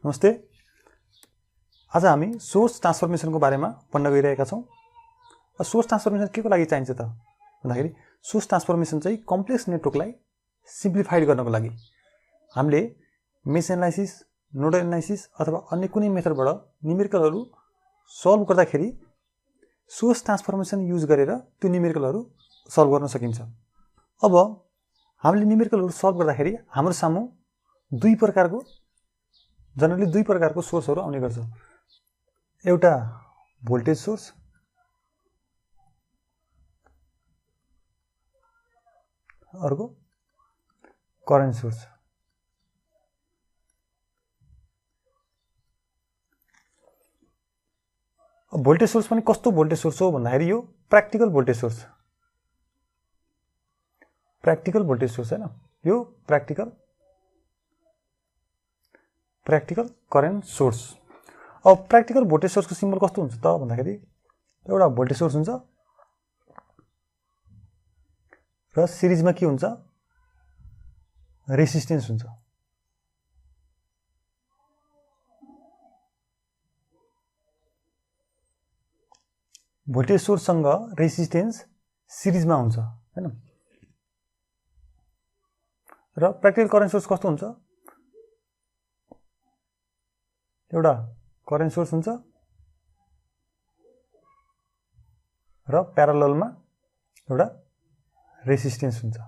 नमस्ते। आज हामी सोर्स ट्रान्सफर्मेसनको बारेमा पढ्न गइरहेका छौं। सोर्स ट्रान्सफर्मेसन के को लागि चाहिन्छ त भन्दाखेरि सोर्स ट्रान्सफर्मेसन चाहिँ कम्प्लेक्स नेटवर्कलाई सिम्प्लिफाइड गर्नको लागि हामीले मेश एनालाइसिस, नोडल एनालाइसिस अथवा अन्य कुनै मेथडबाट न्युमेरिकलहरु सल्भ गर्दाखेरि सोर्स ट्रान्सफर्मेसन युज गरेर त्यो न्युमेरिकलहरु सल्भ गर्न सकिन्छ। अब हामीले न्युमेरिकलहरु सल्भ गर्दाखेरि हाम्रो सामु जनरली दुई प्रकारको सोर्सहरु आउने गर्छ। एउटा भोल्टेज सोर्स, अर्को करेन्ट सोर्स। भोल्टेज सोर्स पनि कस्तो भोल्टेज सोर्स हो भन्दाखेरि यो practical voltage source, practical voltage source हैन, यो प्र्याक्टिकल करेन्ट सोर्स। अब प्र्याक्टिकल भोल्टेज सोर्सको सिम्बल कस्तो हुन्छ त भन्दाखेरि एउटा भोल्टेज सोर्स हुन्छ र सिरिजमा के हुन्छ, रेजिस्टेन्स हुन्छ। भोल्टेज सोर्ससँग रेजिस्टेन्स सिरिजमा हुन्छ हैन। र प्र्याक्टिकल करेन्ट सोर्स कस्तो हुन्छ, एउटा करेन्ट सोर्स हुन्छ र प्याराललमा एउटा रेजिस्टेन्स हुन्छ।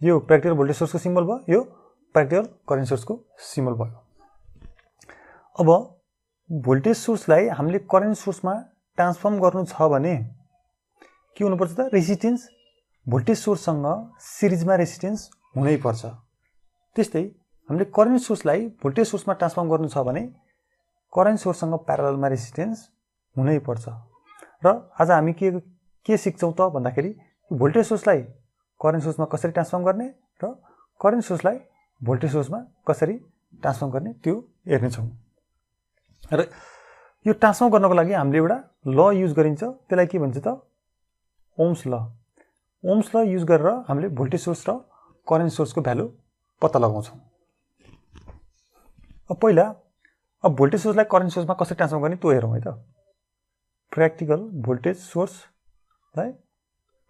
यो प्र्याक्टिकल भोल्टेज सोर्सको सिम्बल भयो, यो प्र्याक्टिकल करेन्ट सोर्सको सिम्बल भयो। अब भोल्टेज सोर्सलाई हामीले करेन्ट सोर्समा ट्रान्सफर्म गर्नु छ भने के हुनुपर्छ त, रेजिस्टेन्स भोल्टेज सोर्ससँग सिरिजमा रेजिस्टेन्स हुनै पर्छ। त्यस्तै हामीले करेन्ट सोर्सलाई भोल्टेज सोर्समा ट्रान्सफर्म गर्नु छ भने करेन्ट सोर्ससँग प्याराललमा रेजिस्टेन्स हुनै पर्छ। र आज हामी के सिक्छौं त भन्दाखेरि भोल्टेज सोर्सलाई करेन्ट सोर्समा कसरी ट्रान्सफर्म गर्ने र करेन्ट सोर्सलाई भोल्टेज सोर्समा कसरी ट्रान्सफर्म गर्ने त्यो हेर्ने छौं। र यो ट्रान्सफर्म गर्नको लागि हामीले एउटा ल युज गरिन्छ, त्यसलाई के भन्छ त, ओम्स ल। ओम्स ल युज गरेर हामीले भोल्टेज सोर्स र करेन्ट सोर्सको भ्यालु पत्ता लगाउँछौं। अब पहिला भोल्टेज सोर्सलाई करेन्ट सोर्समा कसरी ट्रान्सफर्म गर्ने त्यो हेरौँ है त। प्र्याक्टिकल भोल्टेज सोर्सलाई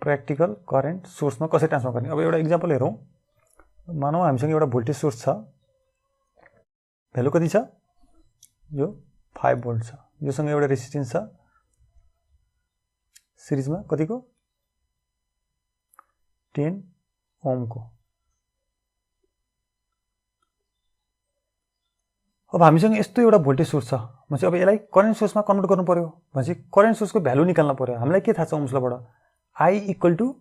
प्र्याक्टिकल करेन्ट सोर्समा कसरी ट्रान्सफर्म गर्ने। अब एउटा इक्जाम्पल हेरौँ। मानौँ हामीसँग एउटा भोल्टेज सोर्स छ, भ्यालु कति छ, यो 5 भोल्ट छ। योसँग एउटा रेजिस्टेन्स छ सिरिजमा कतिको, 10 ओमको। अब हामीसँग यस्तो एउटा भोल्टेज सोर्स छ भनेपछि अब यसलाई करेन्ट सोर्समा कन्भर्ट गर्नु पर्यो भनेपछि करेन्ट सोर्सको भ्यालु निकाल्न पर्यो। हामीलाई के थाहा छ ओम्स लबाट, I =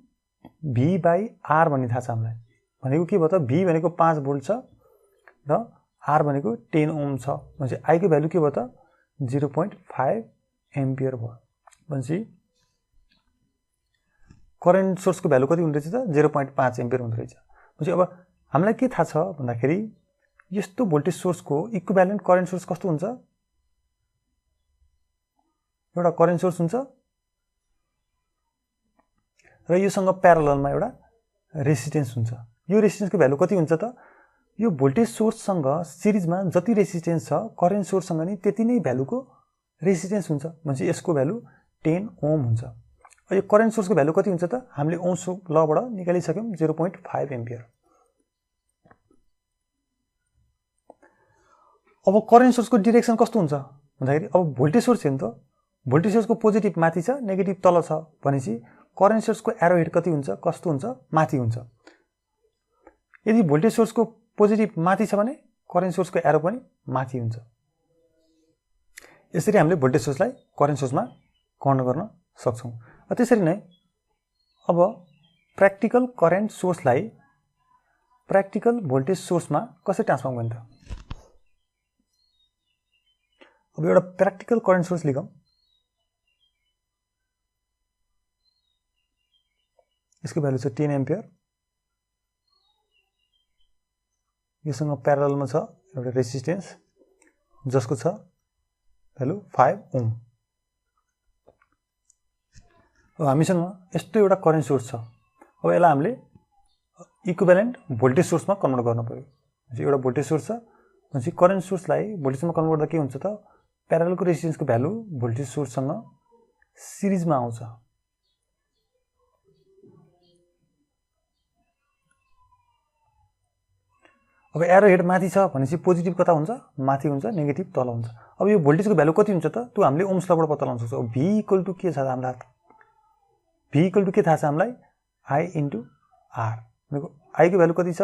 V/R भन्ने थाहा छ हामीलाई। भनेको के भयो त, V भनेको 5 भोल्ट छ र R भनेको 10 ओम छ भनेपछि I को भ्यालु के भयो त, 0.5 एम्पियर भयो। भनेपछि करेन्ट सोर्सको भ्यालु कति हुँदै छ त, 0.5 एम्पियर हुँदै रहेछ। भनेपछि अब हामीलाई के थाहा छ भन्दाखेरि यस्तो भोल्टेज सोर्सको इक्विभ्यालेन्ट करेन्ट सोर्स कस्तो हुन्छ, एउटा करेन्ट सोर्स हुन्छ र योसँग प्याराललमा एउटा रेजिस्टेन्स हुन्छ। यो रेजिस्टेन्सको भ्यालु कति हुन्छ त, यो भोल्टेज सोर्ससँग सिरिजमा जति रेजिस्टेन्स छ करेन्ट सोर्ससँग नि त्यति नै भ्यालुको रेजिस्टेन्स हुन्छ। भनेपछि यसको भ्यालु 10 ओम हुन्छ। यो करेन्ट सोर्सको भ्यालु कति हुन्छ त, हामीले ओम्स लबाट निकालिसक्यौं, 0.5 एम्पियर। अब करेन्ट सोर्सको डाइरेक्सन कस्तो हुन्छ भन्दाखेरि अब भोल्टेज सोर्स हेर्नु त, भोल्टेज सोर्सको पोजिटिभ माथि छ, नेगेटिभ तल छ भनेपछि करेन्ट सोर्सको एरो हेड कति हुन्छ, कस्तो हुन्छ, माथि हुन्छ। यदि भोल्टेज सोर्सको पोजिटिभ माथि छ भने करेन्ट सोर्सको एरो पनि माथि हुन्छ। यसरी हामीले भोल्टेज सोर्सलाई करेन्ट सोर्समा कन्भर्ट गर्न सक्छौं। त्यसरी नै अब प्र्याक्टिकल करेन्ट सोर्सलाई प्र्याक्टिकल भोल्टेज सोर्समा कसरी ट्रान्सफर्म गर्ने त। अब एउटा प्र्याक्टिकल करेन्ट सोर्स लिखौं। यसको भ्यालु छ 10 एम्पियर। योसँग प्याराललमा छ एउटा रेजिस्टेन्स जसको छ भ्यालु 5 ओम। अब हामीसँग यस्तो एउटा करेन्ट सोर्स छ। अब यसलाई हामीले इक्विभ्यालेन्ट भोल्टेज सोर्समा कन्भर्ट गर्न पर्यो। एउटा भोल्टेज सोर्स छ भनेपछि करेन्ट सोर्सलाई भोल्टेजमा कन्भर्ट गर्दा के हुन्छ त प्यारललको रेजिस्टेन्सको भ्यालु भोल्टेज सोर्ससँग सिरिजमा आउँछ। अब एरो हेड माथि छ भनेपछि पोजिटिभ कता हुन्छ माथि हुन्छ नेगेटिभ तल हुन्छ। अब यो भोल्टेजको भ्यालु कति हुन्छ त त्यो हामीले ओम्स लबाट पत्ता लगाउन सक्छौँ। V इक्वल टु के छ हामीलाई V इक्वल टु के थाहा छ हामीलाई I इन्टु R भनेको I को भ्यालु कति छ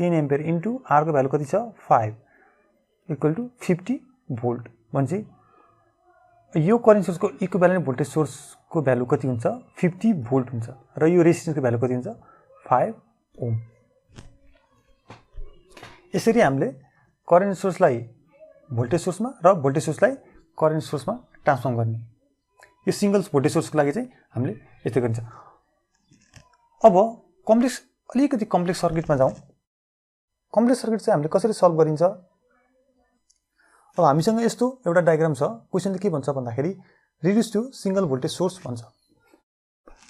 10 एम्पियर इन्टु R को भ्यालु कति छ 5 इक्वल टु 50 भोल्ट भनेपछि यो करेन्ट सोर्सको इक्विभ्यालेन्ट भोल्टेज सोर्सको भ्यालु कति हुन्छ 50 भोल्ट हुन्छ र यो रेजिस्टेन्सको भ्यालु कति हुन्छ 5 ओम। यसरी हामीले करेन्ट सोर्सलाई भोल्टेज सोर्समा र भोल्टेज सोर्सलाई करेन्ट सोर्समा ट्रान्सफर्म गर्ने। यो सिंगल भोल्टेज सोर्सको लागि चाहिँ हामीले यस्तै गरिन्छ। अब कम्प्लेक्स अलिकति कम्प्लेक्स सर्किटमा जाउँ। कम्प्लेक्स सर्किट चाहिँ हामीले कसरी सल्भ गरिन्छ? अब हामीसँग यस्तो एउटा डायग्राम छ। क्वेशनले के भन्छ भन्दाखेरि reduce to single voltage source भन्छ।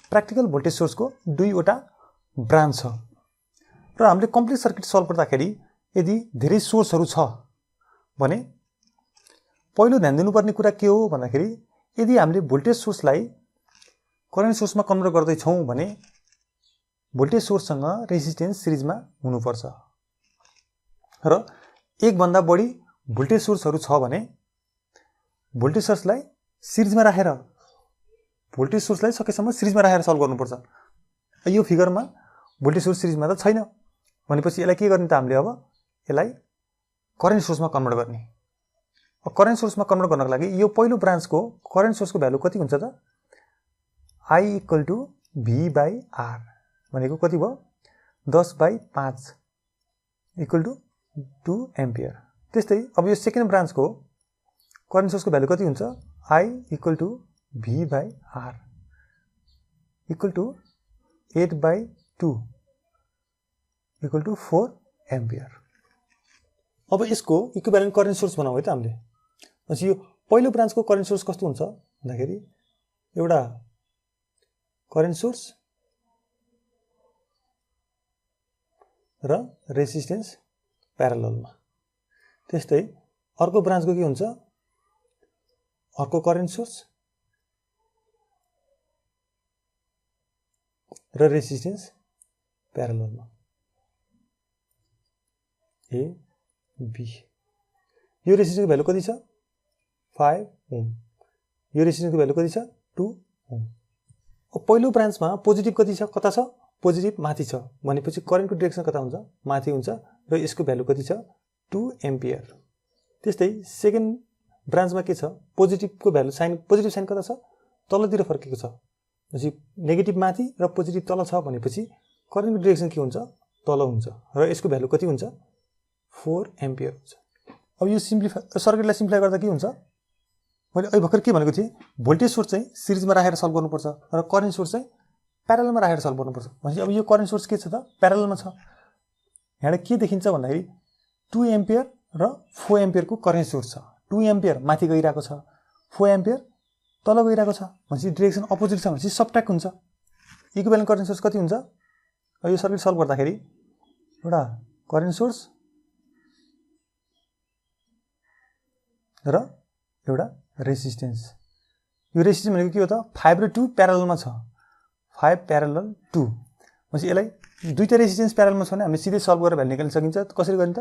प्र्याक्टिकल भोल्टेज सोर्सको दुईवटा ब्रान्च छ र हामीले कम्प्लेक्स सर्किट सल्भ गर्दाखेरि यदि धेरै सोर्सहरू छ भने पहिलो ध्यान दिनुपर्ने कुरा के हो भन्दाखेरि यदि हामीले भोल्टेज सोर्सलाई करेन्ट सोर्समा कन्भर्ट गर्दै छौं भने भोल्टेज सोर्ससँग रेजिस्टेन्स सिरिजमा हुनुपर्छ र एक भन्दा बढी भोल्टेज सोर्सहरू छ भने भोल्टेज सोर्सलाई सिरिजमा राखेर भोल्टेज सोर्सलाई सकेसम्म सिरिजमा राखेर सल्भ गर्नुपर्छ। यो फिगरमा भोल्टेज सोर्स सिरिजमा त छैन भनेपछि यसलाई के गर्ने त हामीले अब यसलाई करेन्ट सोर्समा कन्भर्ट गर्ने। करेन्ट सोर्समा कन्भर्ट गर्नको लागि यो पहिलो ब्रान्चको करेन्ट सोर्सको भ्यालु कति हुन्छ त I equal to V by R भनेको कति भयो 10/5 इक्वल टु 2 एम्पियर। त्यस्तै अब यो सेकेन्ड ब्रान्चको करेन्ट सोर्सको भ्यालु कति हुन्छ I equal to V by R equal to 8/2 equal to 4 ampere. अब यसको इक्विभ्यालेन्ट करेन्ट सोर्स बनाऊ है त हामीले। पछि यो पहिलो ब्रान्चको करेन्ट सोर्स कस्तो हुन्छ भन्दाखेरि एउटा करेन्ट सोर्स र रेजिस्टेन्स प्यारललमा। त्यस्तै अर्को ब्रान्चको के हुन्छ अर्को करेन्ट सोर्स र रेजिस्टेन्स प्यारललमा ए बी। यो रेजिस्टेन्सको भ्यालु कति छ 5 ओम। यो रेजिस्टेन्सको भ्यालु कति छ 2 ओम। अब पहिलो ब्रान्चमा पोजिटिभ कति छ कता छ पोजिटिभ माथि छ भनेपछि करेन्टको डाइरेक्सन कता हुन्छ माथि हुन्छ र यसको भ्यालु कति छ 2 एम्पियर। त्यस्तै सेकेन्ड ब्रान्चमा के छ पोजिटिभको भ्यालु साइन पोजिटिभ साइन कता छ तलतिर फर्केको छ भनेपछि नेगेटिभ माथि र पोजिटिभ तल छ भनेपछि करेन्टको डाइरेक्सन के हुन्छ तल हुन्छ र यसको भ्यालु कति हुन्छ 4 एम्पियर हुन्छ। अब यो सर्किटलाई सिम्प्लिफाई गर्दा के हुन्छ मैले अहिले भर्खर के भनेको थिएँ भोल्टेज सोर्स चाहिँ सिरिजमा राखेर सल्भ गर्नुपर्छ र करेन्ट सोर्स चाहिँ प्यारललमा राखेर सल्भ गर्नुपर्छ। भनेपछि अब यो करेन्ट सोर्स के छ त प्यारललमा छ। यहाँबाट के देखिन्छ भन्दाखेरि 2 एम्पियर र 4 एम्पियरको करेन्ट सोर्स छ। 2 एम्पियर माथि गइरहेको छ 4 एम्पियर तल गइरहेको छ भनेपछि डाइरेक्सन अपोजिट छ भनेपछि सबट्र्याक्ट हुन्छ। इक्विभ्यालेन्ट करेन्ट सोर्स कति हुन्छ अब यो सर्किट सल्भ गर्दाखेरि एउटा करेन्ट सोर्स र एउटा रेजिस्टेन्स। यो रेजिस्टेन्स भनेको के हो त 5 र 2 प्यारललमा छ 5 प्यारलल 2 भनेपछि यसलाई दुईटा रेजिस्टेन्स प्यारललमा छ भने हामीले सिधै सल्भ गरेर भ्यालु निकाल्न सकिन्छ। कसरी गर्ने त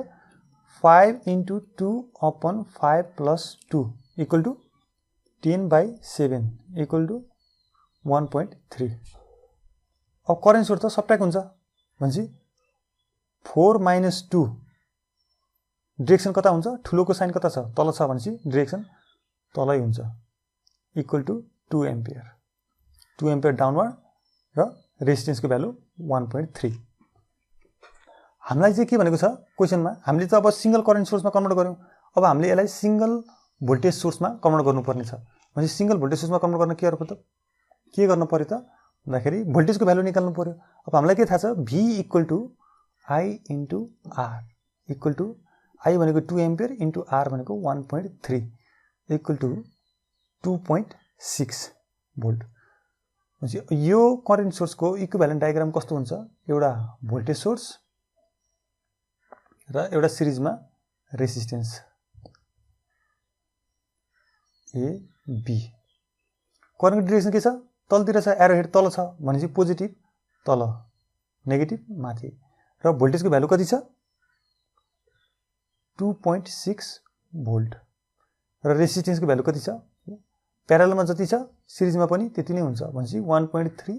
5 into 2/5 plus 2 equal to 10/7 equal to 1.3। अब करेन्ट सोर्स त सबट्र्याक्ट हुन्छ भनेपछि 4 माइनस 2 डाइरेक्सन कता हुन्छ ठुलोको साइन कता छ तल छ भनेपछि डाइरेक्सन तलै हुन्छ equal to 2 ampere 2 ampere downward र रेजिस्टेन्सको भ्यालु 1.3। हामीलाई चाहिँ के भनेको छ क्वेशनमा हामीले त अब सिंगल करेन्ट सोर्समा कन्भर्ट गर्यौं। अब हामीले यसलाई सिंगल भोल्टेज सोर्समा कन्भर्ट गर्नुपर्ने छ। भनेपछि सिंगल भोल्टेज सोर्समा कन्भर्ट गर्न के गर्नु पर्यो त भन्दाखेरि भोल्टेजको भ्यालु निकाल्नु पर्यो। अब हामीलाई के थाहा छ V equal to I into R equal to I भनेको 2 एम्पियर इन्टु R भनेको 1.3 इक्वल टु 2.6 भोल्ट। यो करेन्ट सोर्सको इक्विभ्यालेन्ट डायग्राम कस्तो हुन्छ एउटा भोल्टेज सोर्स र एउटा सिरिजमा रेसिस्टेन्स AB। करेन्टको डिरेक्सन के छ? तलतिर छ, एरो हेड तल छ भनेपछि पोजिटिभ तल, नेगेटिभ माथि। र भोल्टेजको भ्यालु कति छ? 2.6 भोल्ट। र रेसिस्टेन्सको भ्यालु कति छ? प्यारललमा जति छ सिरिजमा पनि त्यति नै हुन्छ भनेपछि 1.3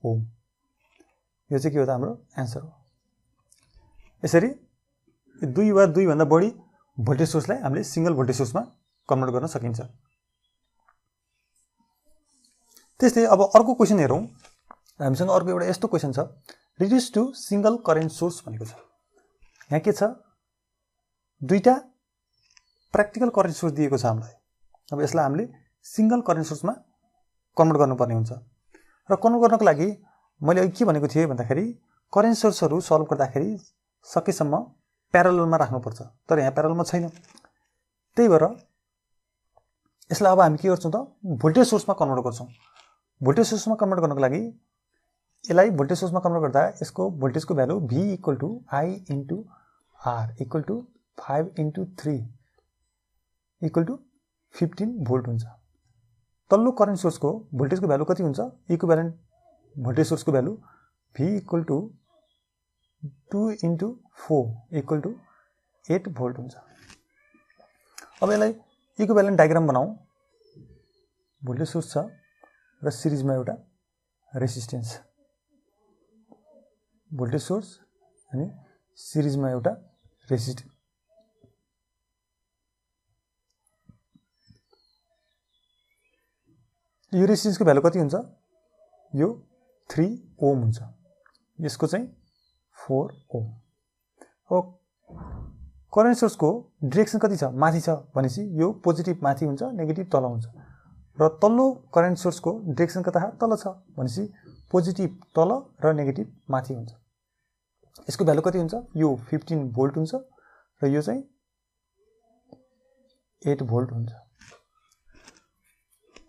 ओम। यो चाहिँ के हो त? हाम्रो एन्सर हो। यसरी दुई वा दुई भन्दा बढी भोल्टेज सोर्सलाई हामीले सिंगल भोल्टेज सोर्समा कन्भर्ट गर्न सकिन्छ। त्यस्तै अब अर्को क्वेशन हेरौँ। हामीसँग अर्को एउटा यस्तो क्वेशन छ, reduce to single current source भनेको छ। यहाँ के छ? दुईटा प्र्याक्टिकल करेन्ट सोर्स दिएको छ हामीलाई। अब यसलाई हामीले सिंगल करेन्ट सोर्समा कन्भर्ट गर्नुपर्ने हुन्छ। र कन्भर्ट गर्नको लागि मैले अघि के भनेको थिएँ भन्दाखेरि करेन्ट सोर्सहरू सल्भ गर्दाखेरि सकेसम्म प्यारललमा राख्नुपर्छ, तर यहाँ प्यारललमा छैन। त्यही भएर यसलाई अब हामी के गर्छौँ त? भोल्टेज सोर्समा कन्भर्ट गर्छौँ। भोल्टेज सोर्समा कन्भर्ट गर्नको लागि यसलाई भोल्टेज सोर्समा कन्भर्ट गर्दा यसको भोल्टेजको value V = I × R = 5 × 3 = 15 volt हुन्छ। तल्लो करेन्ट सोर्सको भोल्टेजको भ्यालु कति हुन्छ? इक्विभ्यालेन्ट भोल्टेज सोर्सको भ्यालु V = 2 × 4 = 8 भोल्ट हुन्छ। अब यसलाई इक्विभ्यालेन्ट डायग्राम बनाऊ। भोल्टेज सोर्स छ र सिरिजमा एउटा रेसिस्टेन्स। भोल्टेज सोर्स अनि सिरिजमा एउटा रेसिस्टेन्स। यो रेसिस्टेन्सको भ्यालु कति हुन्छ? यो 3 ओम हुन्छ। यसको चाहिँ 4 ओम। अब करेन्ट सोर्सको डिरेक्सन कति छ? माथि छ भनेपछि यो पोजिटिभ माथि हुन्छ, नेगेटिभ तल हुन्छ। र तल्लो करेन्ट सोर्सको डिरेक्सन कता तल छ भनेपछि पोजिटिभ तल र नेगेटिभ माथि हुन्छ। यसको भ्यालु कति हुन्छ? यो 15 भोल्ट हुन्छ र यो चाहिँ 8 भोल्ट हुन्छ।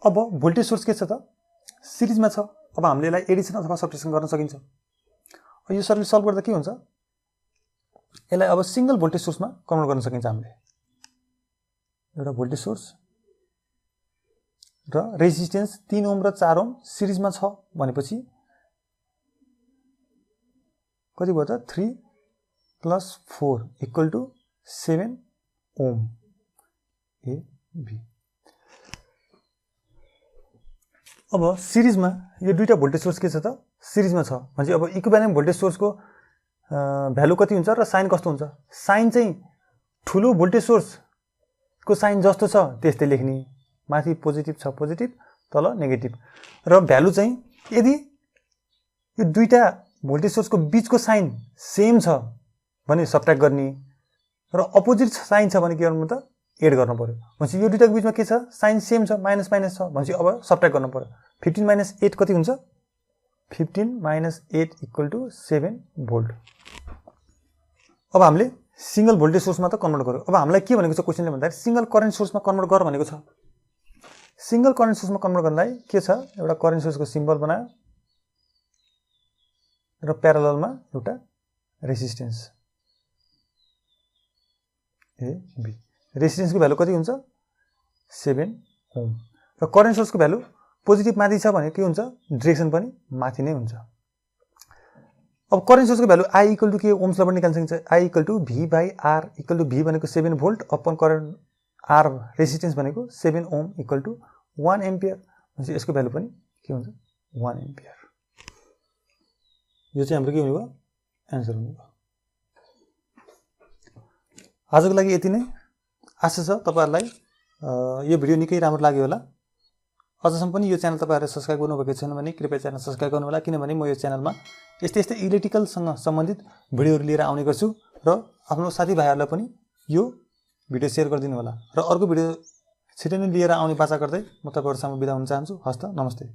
अब भोल्टेज सोर्स के छ त? सिरिजमा छ। अब हामीले यसलाई एडिसन अथवा सब्ट्रेक्सन गर्न सकिन्छ। यो सर्किट सल्भ गर्दा के हुन्छ? यसलाई अब सिंगल भोल्टेज सोर्समा कन्भर्ट गर्न सकिन्छ हामीले। एउटा भोल्टेज सोर्स र रेजिस्टेन्स 3 ओम र 4 ओम सिरिजमा छ भनेपछि कति भयो त? 3 + 4 = 7 ओम। AB। अब सिरिजमा यो दुईटा भोल्टेज सोर्स के छ त? सिरिजमा छ भनेपछि अब इक्विभ्यालेन्ट भोल्टेज सोर्सको भ्यालु कति हुन्छ र साइन कस्तो हुन्छ? साइन चाहिँ ठुलो भोल्टेज सोर्सको साइन जस्तो छ त्यस्तै लेख्ने। माथि पोजिटिभ छ पोजिटिभ, तल नेगेटिभ। र भ्यालु चाहिँ यदि यो दुईटा भोल्टेज सोर्सको बीचको साइन सेम छ भने सब्ट्र्याक्ट गर्ने, र अपोजिट साइन छ भने के गर्नु त? एड गर्नु पर्यो। भनेपछि यो दुईटाको बीचमा के छ? साइन सेम छ, माइनस माइनस छ भनेपछि अब सब्ट्र्याक्ट गर्नु पर्यो। 15 - 8 कति हुन्छ? 15 - 8 = 7 भोल्ट। अब हामीले सिंगल भोल्टेज सोर्समा त कन्भर्ट गर्यो। अब हामीलाई के भनेको छ क्वेशनले भन्दाखेरि सिंगल करेन्ट सोर्समा कन्भर्ट गर भनेको छ। सिंगल करेन्ट सोर्समा कन्भर्ट गर्नलाई के छ? एउटा करेन्ट सोर्सको सिम्बल बनायो र प्यारललमा एउटा रेसिस्टेन्स AB। रेसिस्टेन्सको भ्यालु कति हुन्छ? 7 ओम। र करेन्ट सोर्सको भ्यालु पोजिटिभ माथि छ भने के हुन्छ? डिरेक्सन पनि माथि नै हुन्छ। अब करेन्ट सोर्सको भ्यालु I = के ओम्सलाई पनि निकाल्न सकिन्छ। I = V/R = V भनेको 7 volt upon current R resistance भनेको 7 ओम = 1 एम्पियर। भनेपछि यसको भ्यालु पनि के हुन्छ? 1 एम्पियर। यो चाहिँ हाम्रो के हुने भयो? एन्सर हुने भयो। आजको लागि यति नै। आशा छ तपाईहरुलाई यो भिडियो निकै राम्रो लाग्यो होला। अझसम्म पनि यो च्यानल तपाईहरुले सब्स्क्राइब गर्नुभएको छैन भने कृपया च्यानल सब्स्क्राइब गर्नु होला, किनभने म यो च्यानलमा यस्तै इलेक्ट्रिकलसँग सम्बन्धित भिडियोहरु लिएर आउने गर्छु र आफ्नो साथीभाइहरुलाई पनि यो भिडियो शेयर गरिदिनु होला। र अर्को भिडियो छिटै नै लिएर आउने बाचा गर्दै म तपाईहरुसँग बिदा हुन चाहन्छु। हस्त, नमस्ते।